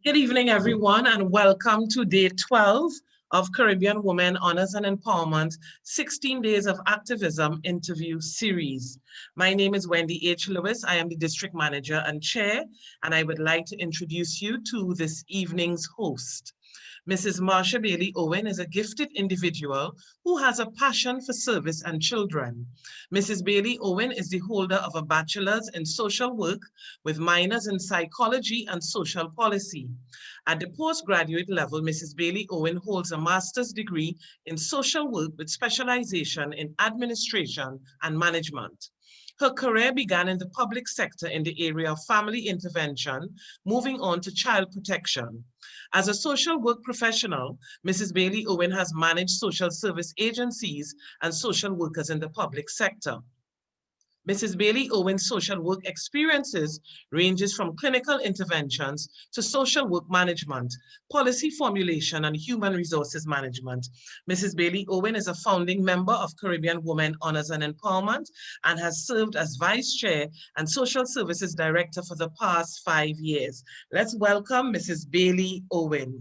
Good evening, everyone, and welcome to day 12 of Caribbean Women Honors and Empowerment 16 Days of Activism interview series. My name is Wendy H. Lewis. I am the district manager and chair, and I would like to introduce you to this evening's host. Mrs. Marsha Bailey-Owen is a gifted individual who has a passion for service and children. Mrs. Bailey-Owen is the holder of a bachelor's in social work with minors in psychology and social policy. At the postgraduate level, Mrs. Bailey-Owen holds a master's degree in social work with specialization in administration and management. Her career began in the public sector in the area of family intervention, moving on to child protection. As a social work professional, Mrs. Bailey-Owen has managed social service agencies and social workers in the public sector. Mrs. Bailey-Owen's social work experiences ranges from clinical interventions to social work management, policy formulation, and human resources management. Mrs. Bailey-Owen is a founding member of Caribbean Women Honors and Empowerment and has served as Vice Chair and Social Services Director for the past 5 years. Let's welcome Mrs. Bailey-Owen.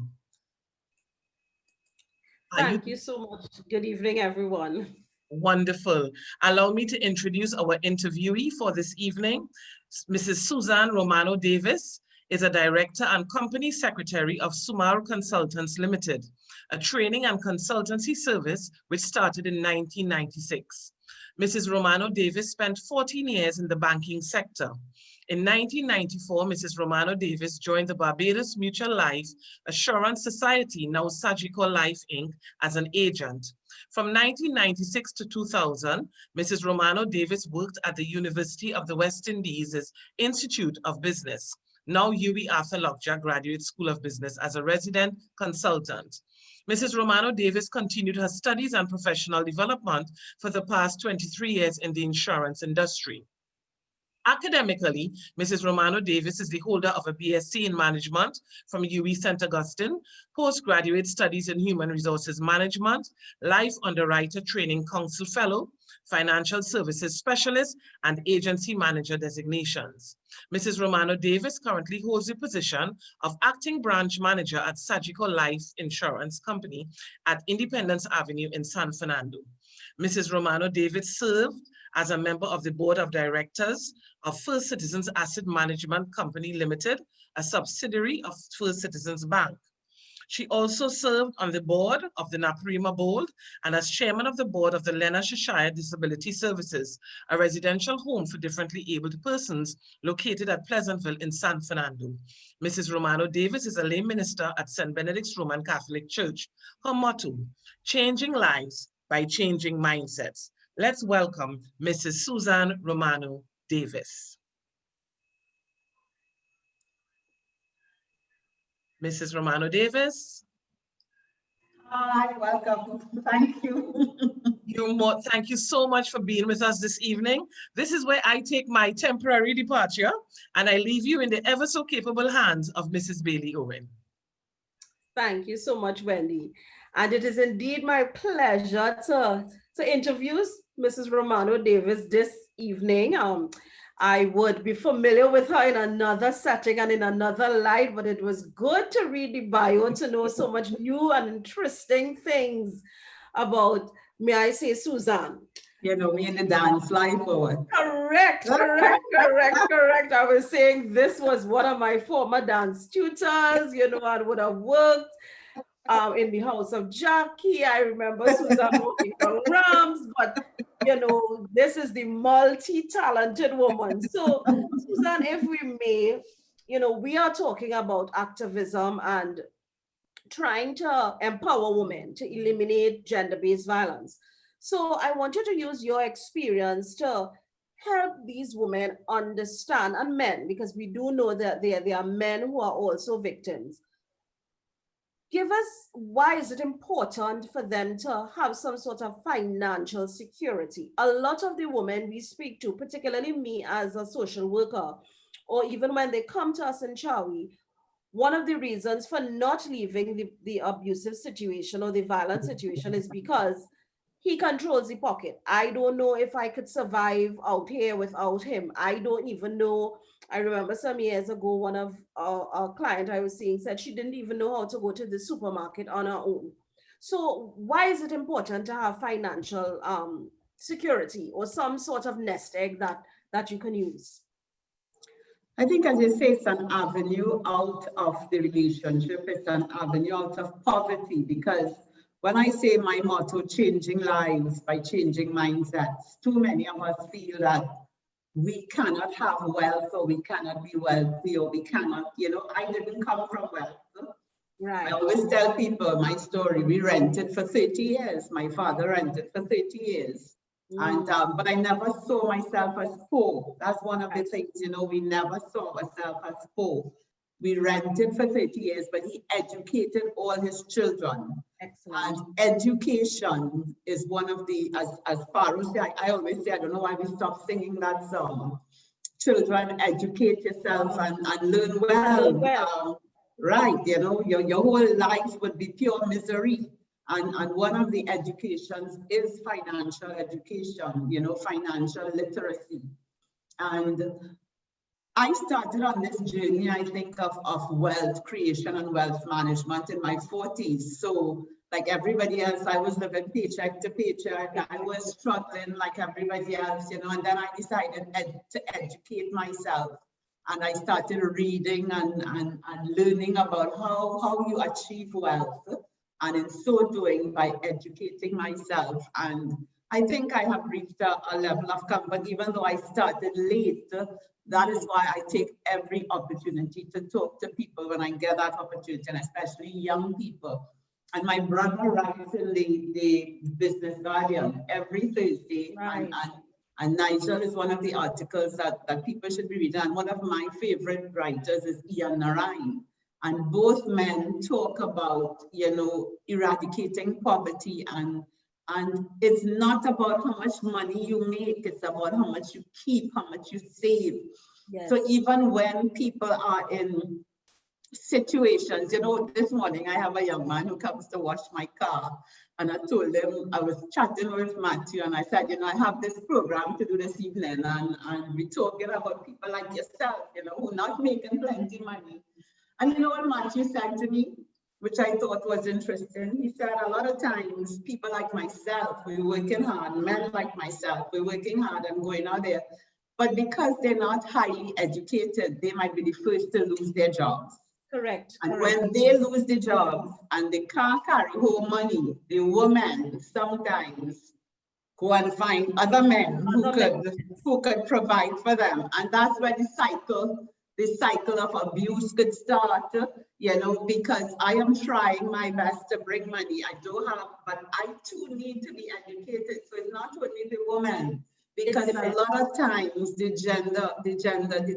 Thank you so much. Good evening, everyone. Wonderful. Allow me to introduce our interviewee for this evening. Mrs. Susan Romano Davis is a director and company secretary of Sumaru Consultants Limited, a training and consultancy service which started in 1996. Mrs. Romano Davis spent 14 years in the banking sector. In 1994, Mrs. Romano Davis joined the Barbados Mutual Life Assurance Society, now Sagicor Life Inc., as an agent. From 1996 to 2000, Mrs. Romano Davis worked at the University of the West Indies' Institute of Business, now UWI Arthur Lockjack Graduate School of Business, as a resident consultant. Mrs. Romano Davis continued her studies and professional development for the past 23 years in the insurance industry. Academically, Mrs. Romano Davis is the holder of a BSc in Management from UWI St. Augustine, postgraduate studies in Human Resources Management, Life Underwriter Training Council Fellow, Financial Services Specialist, and Agency Manager designations. Mrs. Romano Davis currently holds the position of Acting Branch Manager at Sagicor Life Insurance Company at Independence Avenue in San Fernando. Mrs. Romano Davis served as a member of the Board of Directors of First Citizens Asset Management Company Limited, a subsidiary of First Citizens Bank. She also served on the board of the Naparima Board and as chairman of the board of the Leicestershire Disability Services, a residential home for differently abled persons located at Pleasantville in San Fernando. Mrs. Romano Davis is a lay minister at St. Benedict's Roman Catholic Church. Her motto, changing lives by changing mindsets. Let's welcome Mrs. Susan Romano Davis. Mrs. Romano Davis. Hi, welcome. Thank you. Thank you so much for being with us this evening. This is where I take my temporary departure and I leave you in the ever so capable hands of Mrs. Bailey-Owen. Thank you so much, Wendy. And it is indeed my pleasure to interview Mrs. Romano Davis this evening. I would be familiar with her in another setting and in another light, but it was good to read the bio to know so much new and interesting things about, may I say, Susan. You know, me in the dance line forward. Correct. I was saying this was one of my former dance tutors, you know, I would have worked in the house of Jackie. I remember Susan working for Rams, but you know, this is the multi-talented woman. So Susan, if we may, you know, we are talking about activism and trying to empower women to eliminate gender-based violence. So I want you to use your experience to help these women understand, and men, because we do know that there are men who are also victims. Give us, why is it important for them to have some sort of financial security? A lot of the women we speak to, particularly me as a social worker, or even when they come to us in CWHE, one of the reasons for not leaving the abusive situation or the violent situation is because he controls the pocket. I don't know if I could survive out here without him. I don't even know I remember some years ago, one of our client I was seeing said she didn't even know how to go to the supermarket on her own. So why is it important to have financial security or some sort of nest egg that you can use? I think, as you say, it's an avenue out of the relationship. It's an avenue out of poverty, because when I say my motto, changing lives by changing mindsets, too many of us feel that we cannot have wealth, or we cannot be wealthy, or we cannot, I didn't come from wealth. I Right. always tell people my story. We rented for 30 years. My father rented for 30 years. And but I never saw myself as poor. That's one of the things, we never saw ourselves as poor. We rented for 30 years, but he educated all his children. Excellent. And education is one of the, as Farouk said, I always say, I don't know why we stopped singing that song. Children, educate yourself and learn well. Right, your whole life would be pure misery. And one of the educations is financial education, financial literacy. And I started on this journey, I think, of wealth creation and wealth management in my 40s. So like everybody else, I was living paycheck to paycheck. I was struggling like everybody else, and then I decided to educate myself. And I started reading and learning about how you achieve wealth. And in so doing, by educating myself. And I think I have reached a level of comfort, even though I started late. That is why I take every opportunity to talk to people when I get that opportunity, and especially young people. And my brother writes in the Business Guardian every Thursday. Right. And Nigel is one of the articles that people should be reading. And one of my favorite writers is Ian Narayan. And both men talk about, eradicating poverty. And it's not about how much money you make, it's about how much you keep, how much you save. Yes. So even when people are in situations, this morning I have a young man who comes to wash my car, and I told him, I was chatting with Matthew, and I said, I have this program to do this evening, and we're talking about people like yourself, who are not making plenty money. And you know what Matthew said to me, which I thought was interesting? He said, a lot of times people like myself, we're working hard, men like myself, we're working hard and going out there, but because they're not highly educated, they might be the first to lose their jobs. Correct. And when they lose the jobs and they can't carry home money, the women sometimes go and find other men who could provide for them. And that's where the cycle of abuse could start, because I am trying my best to bring money. I don't have, but I too need to be educated. So it's not only the woman. Because a lot of times the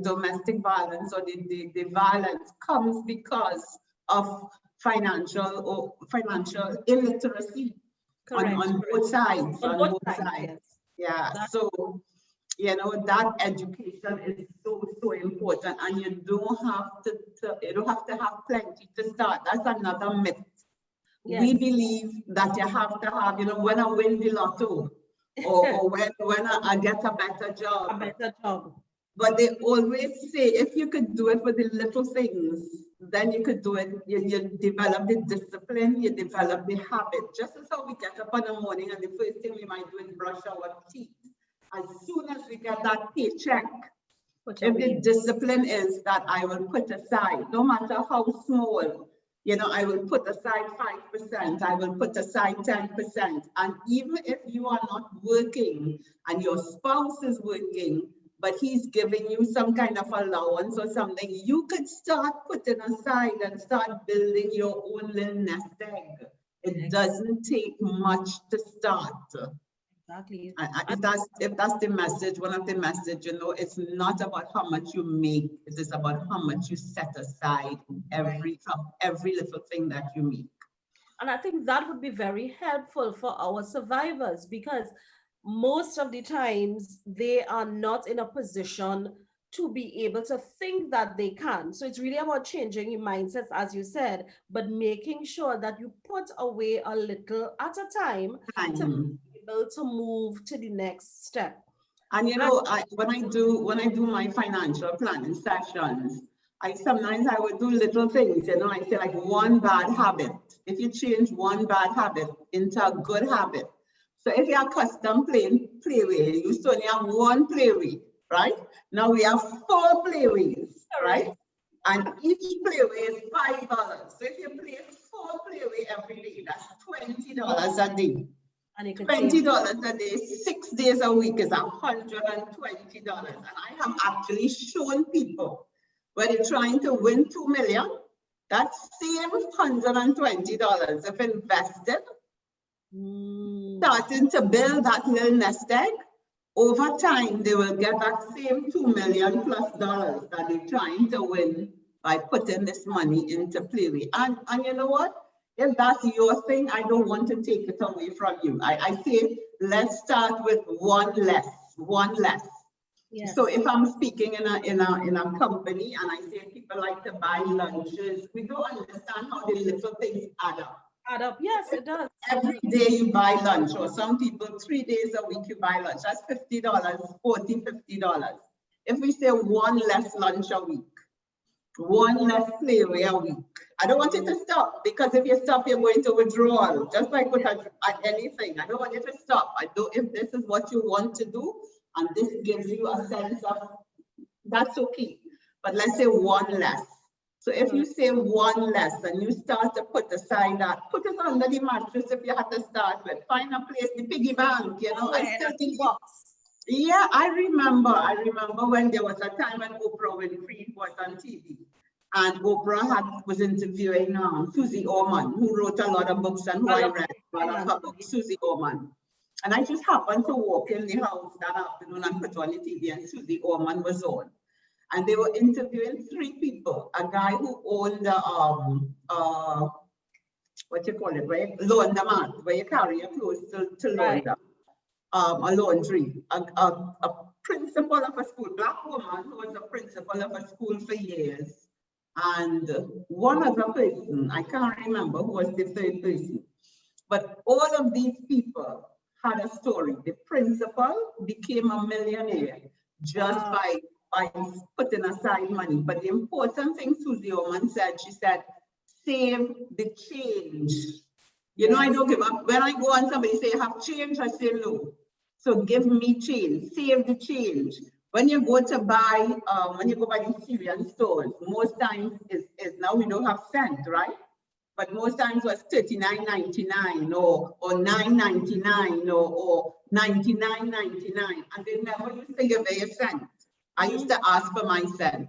domestic violence or the violence comes because of financial illiteracy. Correct. On both sides. On both sides. Yes. Yeah. So that education is so important, and you don't have to have plenty to start. That's another myth. Yes. We believe that you have to have, when I win the lotto. or when I get a better job. A better job. But they always say, if you could do it for the little things, then you could do it. You develop the discipline, you develop the habit. Just as how we get up in the morning and the first thing we might do is brush our teeth. As soon as we get that paycheck, if the discipline is that I will put aside, no matter how small, I will put aside 5%, I will put aside 10%. And even if you are not working and your spouse is working, but he's giving you some kind of allowance or something, you could start putting aside and start building your own little nest egg. It doesn't take much to start. Exactly. If that's the message, one of the message, it's not about how much you make, it is about how much you set aside from every little thing that you make. And I think that would be very helpful for our survivors, because most of the times they are not in a position to be able to think that they can. So it's really about changing your mindsets, as you said, but making sure that you put away a little at a time to be able to move to the next step. And you know, when I do my financial planning sessions, sometimes I would do little things, you know, I say like one bad habit. If you change one bad habit into a good habit. So if you're accustomed playing playway, you used to only have one playway, right? Now we have 4 playways, right? And each playway is $5. So if you play 4 playway every day, that's $20 a day. And you could $20 a day, 6 days a week is $120. And I have actually shown people when you're trying to win 2 million, that same $120, if invested, starting to build that little nest egg, over time, they will get that same $2 million+ that they're trying to win by putting this money into playway. And you know what? If that's your thing, I don't want to take it away from you. I say, let's start with one less. Yes. So if I'm speaking in a company and I say people like to buy lunches, we don't understand how the little things add up. Add up, yes, it does. Every day you buy lunch, or some people 3 days a week you buy lunch. That's $50, $40, $50. If we say one less lunch a week, one less playway a week, I don't want you to stop, because if you stop, you're going to withdrawal. Just like with anything, I don't want you to stop. If this is what you want to do, and this gives you a sense of, that's okay. But let's say one less. So if you say one less and you start to put aside that, put it under the mattress if you have to start with. Find a place, the piggy bank, you know. Yeah, I remember when there was a time when Oprah Winfrey was on TV. And Oprah was interviewing Susan Romano, who wrote a lot of books and who I read a lot of her books, Susan Romano. And I just happened to walk in the house that afternoon and put on the TV, and Susan Romano was on. And they were interviewing 3 people. A guy who owned what you call it, right? Laundromat, where you carry your clothes to launder. A laundry. A principal of a school, Black woman who was a principal of a school for years. And one other person, I can't remember who was the 3rd person. But all of these people had a story. The principal became a millionaire just by putting aside money. But the important thing Susan Romano said, she said, save the change. You know, I don't give up. When I go on somebody say, have change, I say no. So give me change, save the change. When you go to buy, when you go by the Syrian stores, most times is now we don't have cent, right? But most times was $39.99 or $9.99 or $99.99, and they never used to give me a cent. I used to ask for my cent.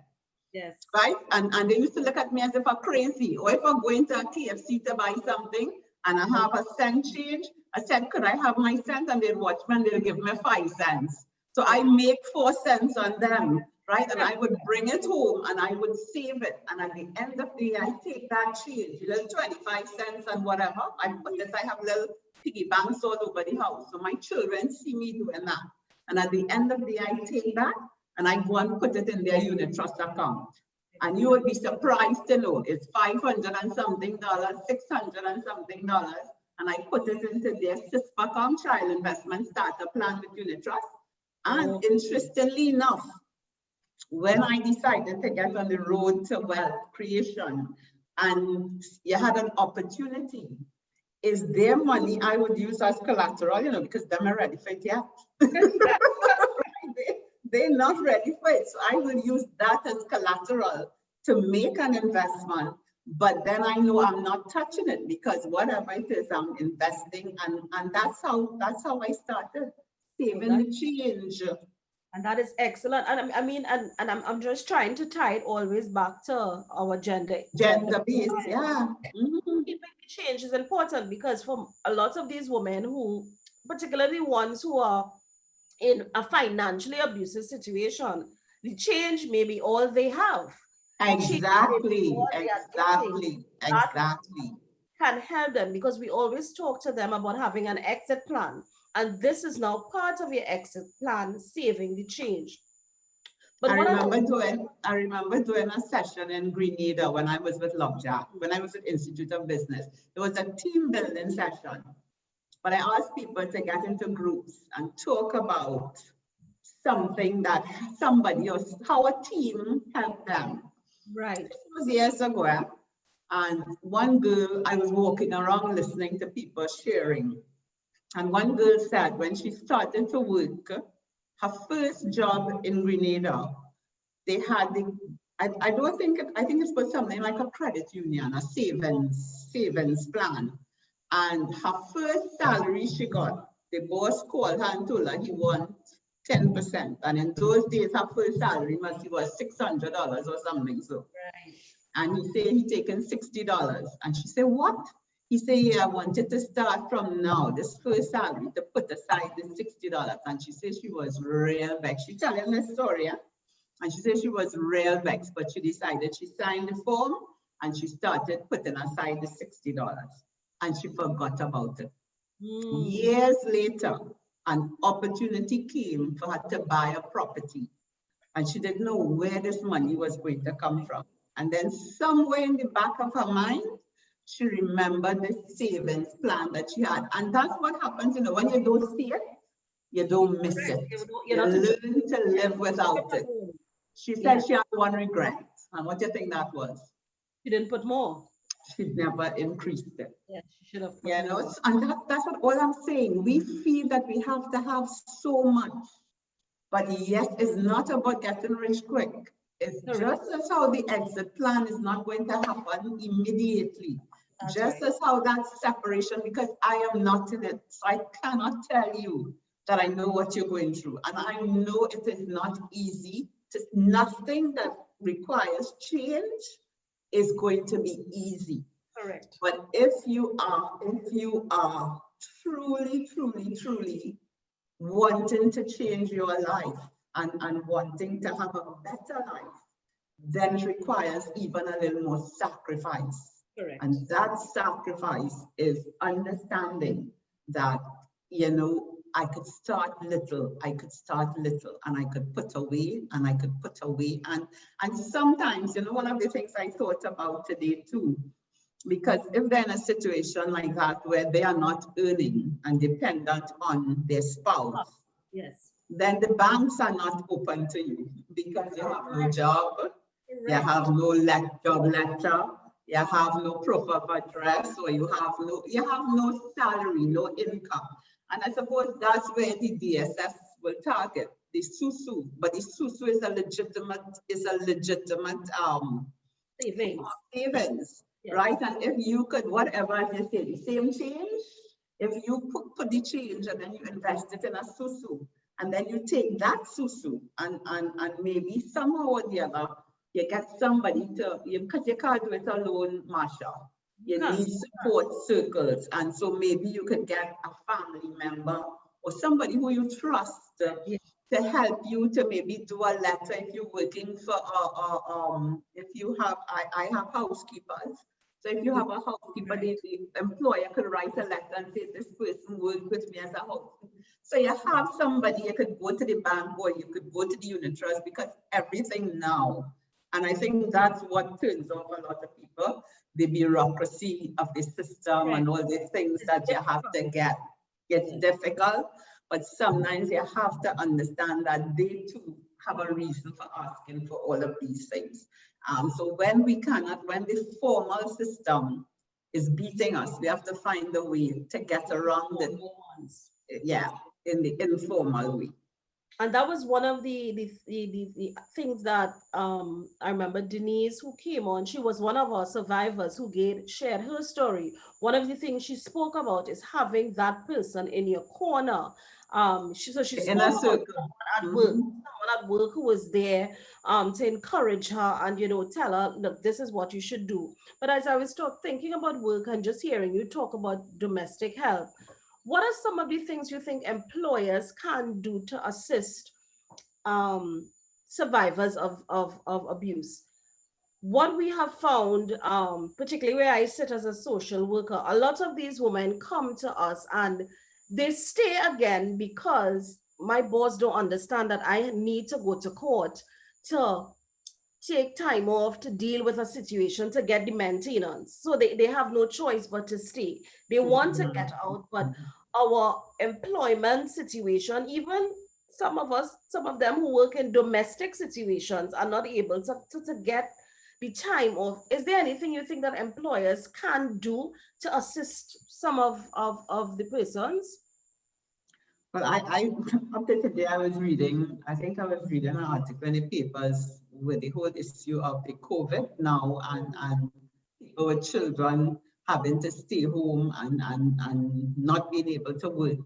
Yes. Right? And they used to look at me as if I'm crazy. Or if I'm going to a KFC to buy something and I have a cent change, I said, could I have my cent? And they'd watch me and they'll give me 5 cents. So I make 4 cents on them, right? And I would bring it home and I would save it. And at the end of the day, I take that change, little 25 cents and whatever. I put this, I have little piggy banks all over the house. So my children see me doing that. And at the end of the day, I take that and I go and put it in their unit trust account. And you would be surprised to know it's $500 and something, $600 and something, and I put it into their CISPACOM child investment starter plan with unit trust. And interestingly enough, when I decided to get on the road to wealth creation, and you had an opportunity, is their money I would use as collateral, you know, because them are ready for it yet. They're not ready for it. So I will use that as collateral to make an investment. But then I know I'm not touching it, because whatever it is, I'm investing. And that's how I started saving the change. And that is excellent. And I mean, and I'm just trying to tie it always back to our gender-based, yeah. Keeping the change is important, because for a lot of these women who, particularly ones who are in a financially abusive situation, the change may be all they have. Exactly. Can help them, because we always talk to them about having an exit plan. And this is now part of your exit plan, saving the change. But I remember doing a session in Grenada when I was with Lovejack, when I was at Institute of Business. It was a team building session. But I asked people to get into groups and talk about something that somebody or how a team helped them. Right. This was years ago, and one girl, I was walking around listening to people sharing, and one girl said when she started to work, her first job in Grenada, they had the, I don't think, I think it was something like a credit union, a savings plan. And her first salary she got, the boss called her and told her he won 10%. And in those days, her first salary must be was $600 or something. So, Right. and he said he taken $60. And she said, what? He said, yeah, I wanted to start from now, this first salary, to put aside the $60. And she said she was real vexed. She telling the story, yeah? And she said she was real vexed, but she decided she signed the form and she started putting aside the $60. And she forgot about it. Years later, an opportunity came for her to buy a property. And she didn't know where this money was going to come from. And then somewhere in the back of her mind, she remembered the savings plan that she had. And that's what happens, you know, when you don't see it, you don't miss it. You learn to live without it. She said she had one regret. And what do you think that was? She didn't put more. She never increased it. Yeah, she should have. You know, and that's what all I'm saying. We feel that we have to have so much. But yes, it's not about getting rich quick. It's just as how the exit plan is not going to happen immediately. That's just as how that separation, because I am not in it. So I cannot tell you that I know what you're going through. And I know it is not easy. Nothing that requires change is going to be easy. Correct. But if you are truly wanting to change your life and wanting to have a better life, then it requires even a little more sacrifice. Correct. And that sacrifice is understanding that, you know, I could start little, and I could put away, and sometimes, you know, one of the things I thought about today too, because if they're in a situation like that where they are not earning and dependent on their spouse, yes, then the banks are not open to you because you have no job, you have no job letter, you have no proof of address, or you have no salary, no income. And I suppose that's where the DSS will target the SUSU, but the SUSU is a legitimate savings, yes. Right? And if you could, whatever, as you say, the same change, if you put the change and then you invest it in a SUSU, and then you take that SUSU and maybe somehow or the other, you get somebody to, because you can't do it alone, Marsha. You need support circles. And so maybe you could get a family member or somebody who you trust to help you to maybe do a letter if you're working for, if you have, I have housekeepers. So if you have a housekeeper, the employer could write a letter and say, this person worked with me as a housekeeper. So you have somebody, you could go to the bank or you could go to the unit trust, because everything now, and I think that's what turns off a lot of people, the bureaucracy of the system and all the things that you have to get. It's difficult, but sometimes you have to understand that they too have a reason for asking for all of these things. So when the formal system is beating us, we have to find a way to get around it. Yeah, in the informal way. And that was one of the things that I remember Denise, who came on, she was one of our survivors who shared her story. One of the things she spoke about is having that person in your corner. She spoke about someone at work who was there to encourage her and, you know, tell her, look, this is what you should do. But as I was thinking about work and just hearing you talk about domestic help, what are some of the things you think employers can do to assist survivors of abuse? What we have found, particularly where I sit as a social worker, a lot of these women come to us and they stay again because my boss don't understand that I need to go to court to take time off to deal with a situation to get the maintenance. So they have no choice but to stay. They want to get out, but our employment situation, even some of them who work in domestic situations are not able to get the time off. Is there anything you think that employers can do to assist some of the persons? Well, I up to today I was reading, I think I was reading an article in the papers with the whole issue of the COVID now and people with children having to stay home and not being able to work.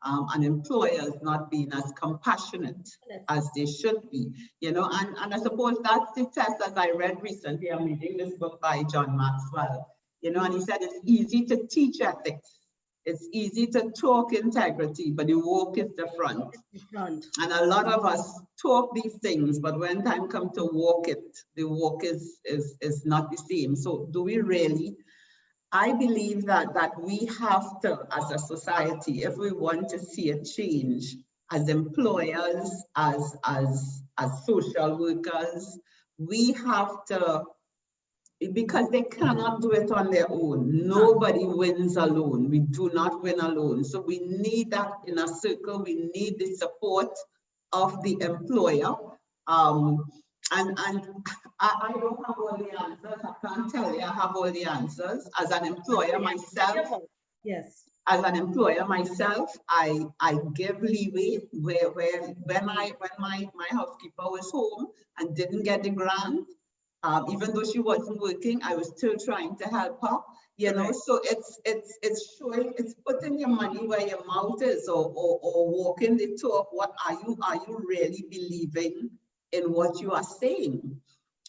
And employers not being as compassionate as they should be, you know, and I suppose that's the test. As I read recently, I'm reading this book by John Maxwell, you know, and he said it's easy to teach ethics, it's easy to talk integrity, but the work is different. And a lot of us talk these things, but when time comes to walk it, the walk is not the same. So do we really? I believe that we have to, as a society, if we want to see a change, as employers, as social workers, we have to, because they cannot do it on their own. Nobody wins alone. We do not win alone. So we need that inner circle. We need the support of the employer. And I don't have all the answers. I can't tell you I have all the answers. As an employer myself, yes. As an employer myself, I give leeway where when my housekeeper was home and didn't get the grant, even though she wasn't working, I was still trying to help her. You know, so it's showing, it's putting your money where your mouth is, or walking the talk. What are you really believing in what you are saying?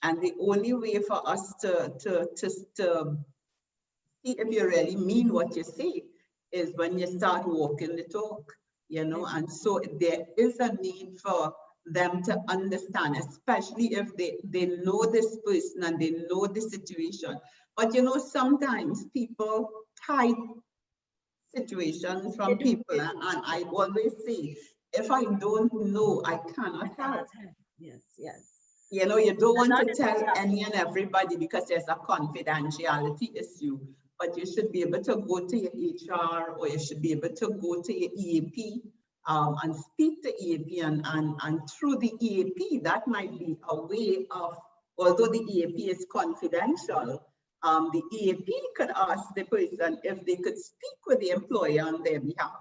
And the only way for us to see if you really mean what you say is when you start walking the talk, you know. And so there is a need for them to understand, especially if they know this person and they know the situation. But you know, sometimes people hide situations from people, and I always say, if I don't know, I cannot help. Yes, yes. You know, you don't want to tell any and everybody because there's a confidentiality issue, but you should be able to go to your HR, or you should be able to go to your EAP and speak to EAP, and through the EAP, that might be a way of, although the EAP is confidential, the EAP could ask the person if they could speak with the employer on their behalf.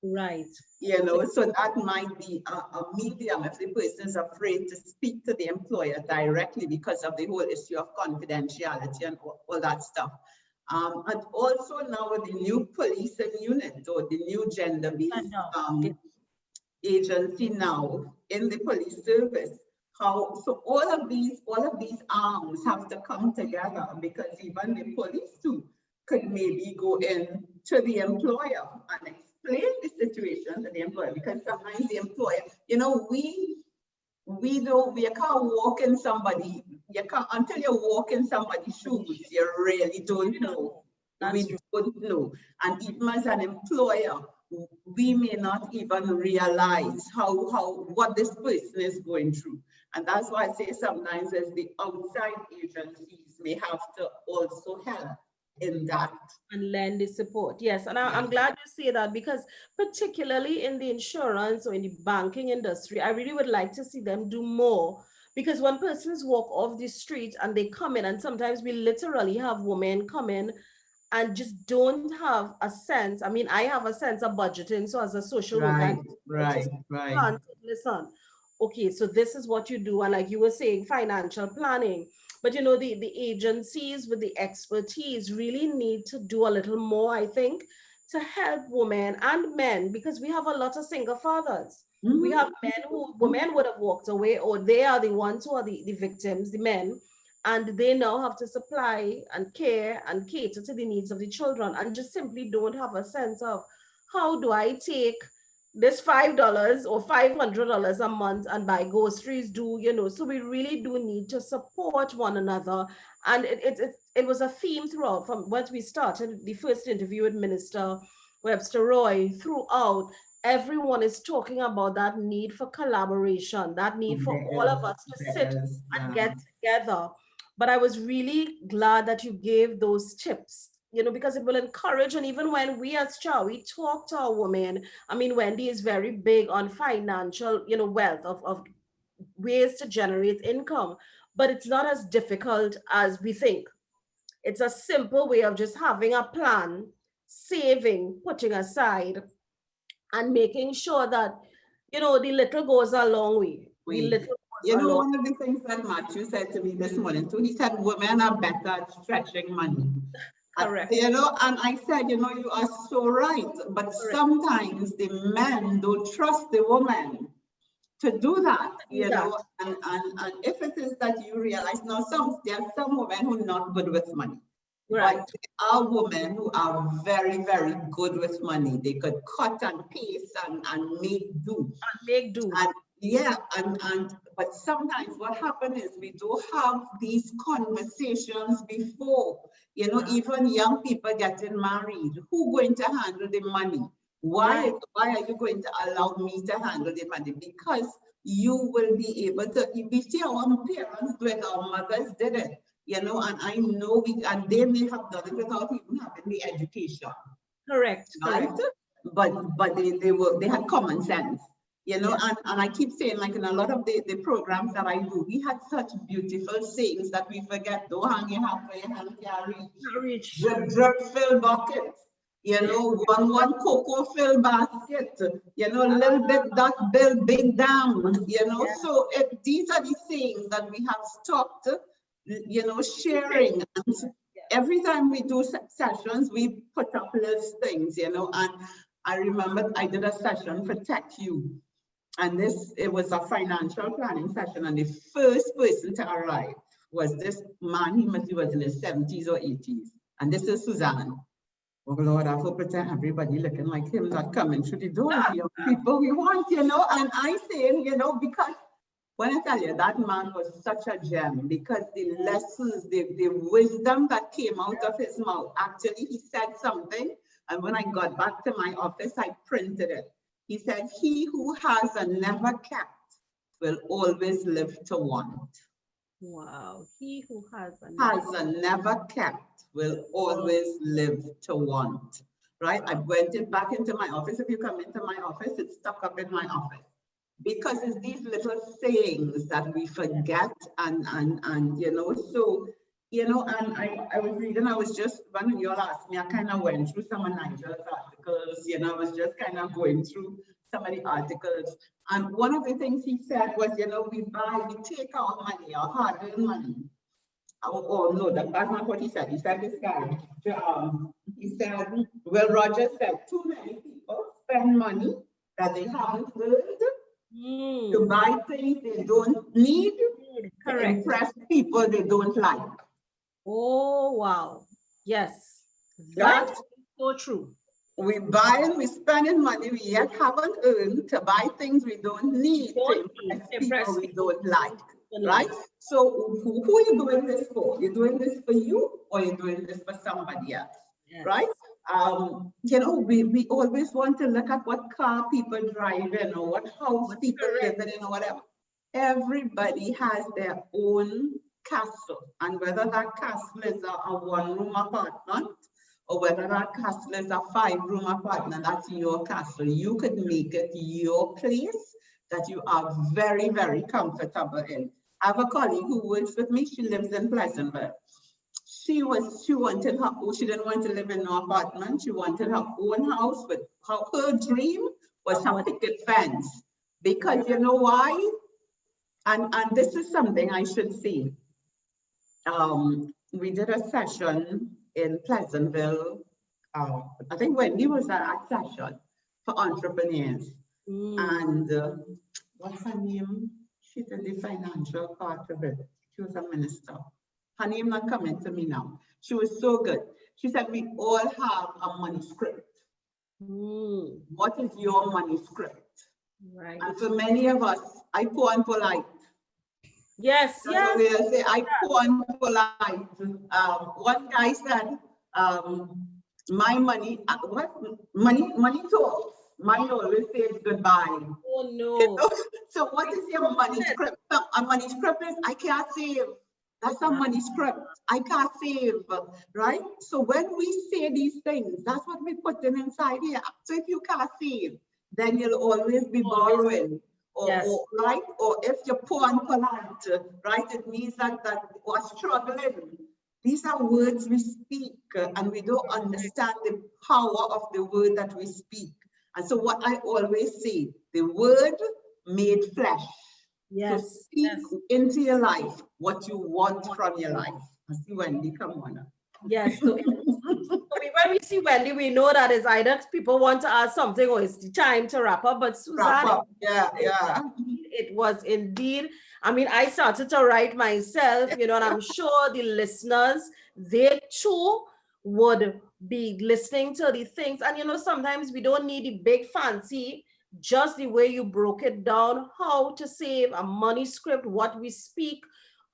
Right. You know, so that might be a medium if the person is afraid to speak to the employer directly because of the whole issue of confidentiality and all that stuff. And also now with the new policing unit, or the new gender-based agency now in the police service, so all of these arms have to come together, because even the police too could maybe go in to the employer and explain the situation to the employer, because sometimes the employer, you know, we can't walk in somebody, until you walk in somebody's shoes, you really don't know. We don't know. And even as an employer, we may not even realize what this person is going through. And that's why I say sometimes as the outside agencies may have to also help in that. And lend the support. Yes, and I'm glad you say that, because particularly in the insurance or in the banking industry, I really would like to see them do more. Because when persons walk off the street and they come in, and sometimes we literally have women come in and just don't have a sense. I mean, I have a sense of budgeting. So as a social worker, right. Listen, okay, so this is what you do. And like you were saying, financial planning. But you know, the agencies with the expertise really need to do a little more, I think, to help women and men, because we have a lot of single fathers. Mm-hmm. We have men who, women would have walked away, or they are the ones who are the victims, the men, and they now have to supply and care and cater to the needs of the children, and just simply don't have a sense of, how do I take this $5 or $500 a month and buy groceries, you know? So we really do need to support one another. And it was a theme throughout, from once we started the first interview with Minister Webster Roy, throughout, everyone is talking about that need for collaboration, that need for all of us to sit and get together. But I was really glad that you gave those tips you know, because it will encourage. And even when we as CHA, we talk to our women, I mean, Wendy is very big on financial, you know, wealth of ways to generate income, but it's not as difficult as we think. It's a simple way of just having a plan, saving, putting aside, and making sure that, you know, the little goes a long way. The little goes You a know, long one of the things that Matthew said to me this morning too, he said women are better at stretching money. Correct. You know, and I said, you know, you are so right, but Correct. sometimes the men don't trust the woman to do that, you know, and if it is that you realize, now there are some women who are not good with money. Right. But there are women who are very, very good with money. They could cut and paste and make do. Make do. And yeah, but sometimes what happens is we do have these conversations before, you know, even young people getting married. Who going to handle the money? Why are you going to allow me to handle the money? Because you will be able to, we see our parents do it, our mothers did it, you know, and I know and they may have done it without even having the education. Correct. Right? Correct. But they had common sense, you know, and I keep saying, like in a lot of the programs that I do, we had such beautiful sayings that we forget. Don't hang your hat where your hand can't reach. Drip, drip, fill buckets. You know, one cocoa fill basket, you know, a little bit that bill big down, you know. So these are the things that we have stopped, you know, sharing. And every time we do sessions, we put up little things, you know. And I remember I did a session for TechU, and it was a financial planning session, and the first person to arrive was this man. He was in his 70s or 80s, and this is Susan. Oh Lord, I hope it's everybody looking like him not coming through the door. The young people we want, you know. And I say, you know, because when I tell you, that man was such a gem, because the lessons, the wisdom that came out of his mouth, actually he said something, and when I got back to my office, I printed it. He said, he who has and never kept will always live to want. Wow. He who has and never kept will always live to want. Right? I went back into my office. If you come into my office, it's stuck up in my office. Because it's these little sayings that we forget and you know, so, you know, and I was reading, I was just, when you all asked me, I kind of went through some of Nigel's articles, you know, I was just kind of going through some of the articles. And one of the things he said was, you know, we take our money, our hard-earned money. Oh no, that's not what he said. He said this guy, he said, well, Roger said, too many people spend money that they haven't earned to buy things they don't need, to impress people they don't like. Oh, wow. Yes. That's so true. We buy and we spending money we yet haven't earned to buy things we don't need to impress people we don't like. Right? So who are you doing this for? You're doing this for you, or you're doing this for somebody else, right? You know, we always want to look at what car people drive in, or what house people live in, or whatever. Everybody has their own castle, and whether that castle is a one-room apartment, or whether that castle is a 5-room apartment, that's your castle. You could make it your place that you are very, very comfortable in. I have a colleague who works with me. She lives in Pleasantville. She didn't want to live in no apartment. She wanted her own house, but her dream was a picket fence. Because you know why? And this is something I should say. We did a session in Pleasantville. I think Wendy was at that session for entrepreneurs. And what's her name? She did the financial part of it. She was a minister. Her name not coming to me now. She was so good. She said, we all have a money script. What is your money script? Right. And for many of us, I poor and polite. Yes, yes. We'll say, I poor and polite. One guy said, my money, money talks. Mine always says goodbye. Oh no. You know? So what is your money script? A money script is, I can't save. That's a money script. I can't save, right? So when we say these things, that's what we put in inside here. So if you can't save, then you'll always be borrowing. Or right? Or if you're poor and polite, right? It means that you are struggling. These are words we speak, and we don't understand the power of the word that we speak. And so what I always say, the word made flesh. Yes. So speak into your life what you want from your life. I see Wendy, come on. Yes. So when we see Wendy, we know that it's either people want to ask something or it's time to wrap up. But Susan, it was indeed. I mean, I started to write myself, you know, and I'm sure the listeners, they too would be listening to the things. And, you know, sometimes we don't need the big fancy, just the way you broke it down, how to save a money script, what we speak,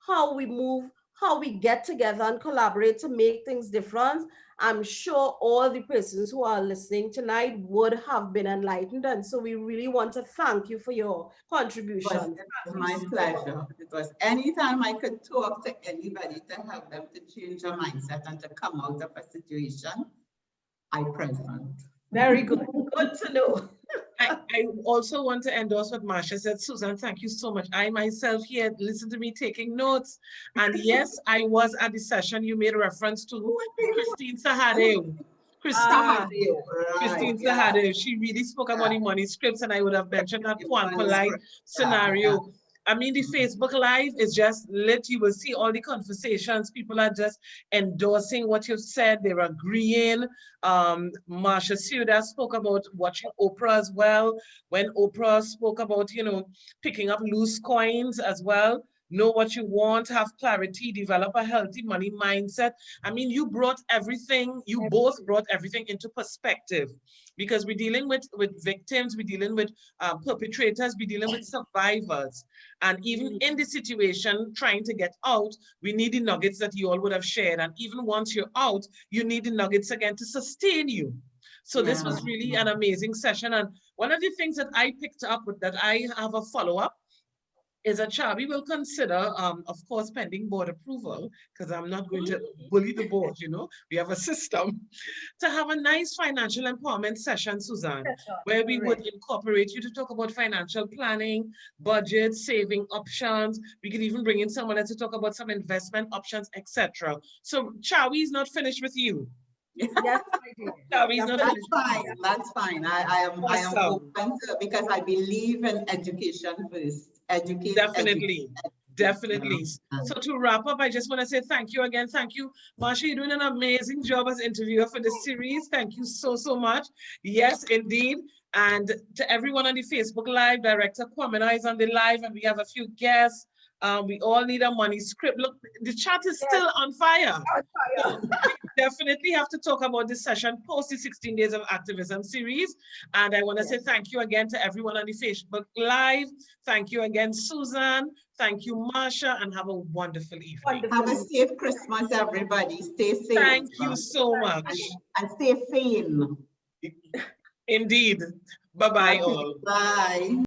how we move, how we get together and collaborate to make things different. I'm sure all the persons who are listening tonight would have been enlightened. And so we really want to thank you for your contribution. It was my pleasure. It was anytime I could talk to anybody to help them to change their mindset and to come out of a situation, I present. Very good. Good to know. I also want to endorse what Marsha said. Susan, thank you so much. I myself here, listen to me taking notes. And yes, I was at the session you made reference to, Christine Sahadeo. Christine Sahadeo. She really spoke about the money scripts, and I would have mentioned that one polite scenario. I mean, the Facebook Live is just lit. You will see all the conversations. People are just endorsing what you've said. They're agreeing. Marsha Suda spoke about watching Oprah as well. When Oprah spoke about, you know, picking up loose coins as well. Know what you want, have clarity, develop a healthy money mindset. I mean, you brought everything, you both brought everything into perspective, because we're dealing with victims, we're dealing with perpetrators, we're dealing with survivors. And even in this situation, trying to get out, we need the nuggets that you all would have shared. And even once you're out, you need the nuggets again to sustain you. So this was really an amazing session. And one of the things that I picked up with that I have a follow-up is that Chavi will consider, of course, pending board approval, because I'm not going to bully the board, you know, we have a system, to have a nice financial empowerment session, Susan, where we would incorporate you to talk about financial planning, budget, saving options. We could even bring in someone else to talk about some investment options, etc. So Chavi is not finished with you. Yes, I do. That's fine. That's fine. I am open to, because I believe in education first. Definitely. So to wrap up, I just want to say thank you again. Thank you, Marsha. You're doing an amazing job as interviewer for this series. Thank you so, so much. Yes, indeed. And to everyone on the Facebook Live, Director Kwamina is on the live, and we have a few guests. We all need a money script. Look, the chat is still on fire. So we definitely have to talk about this session post the 16 Days of Activism series. And I want to say thank you again to everyone on the Facebook Live. Thank you again, Susan. Thank you, Marsha, and have a wonderful evening. Have a safe Christmas, everybody. Stay safe. Thank you so much. And stay sane. Indeed. Bye-bye all. Bye.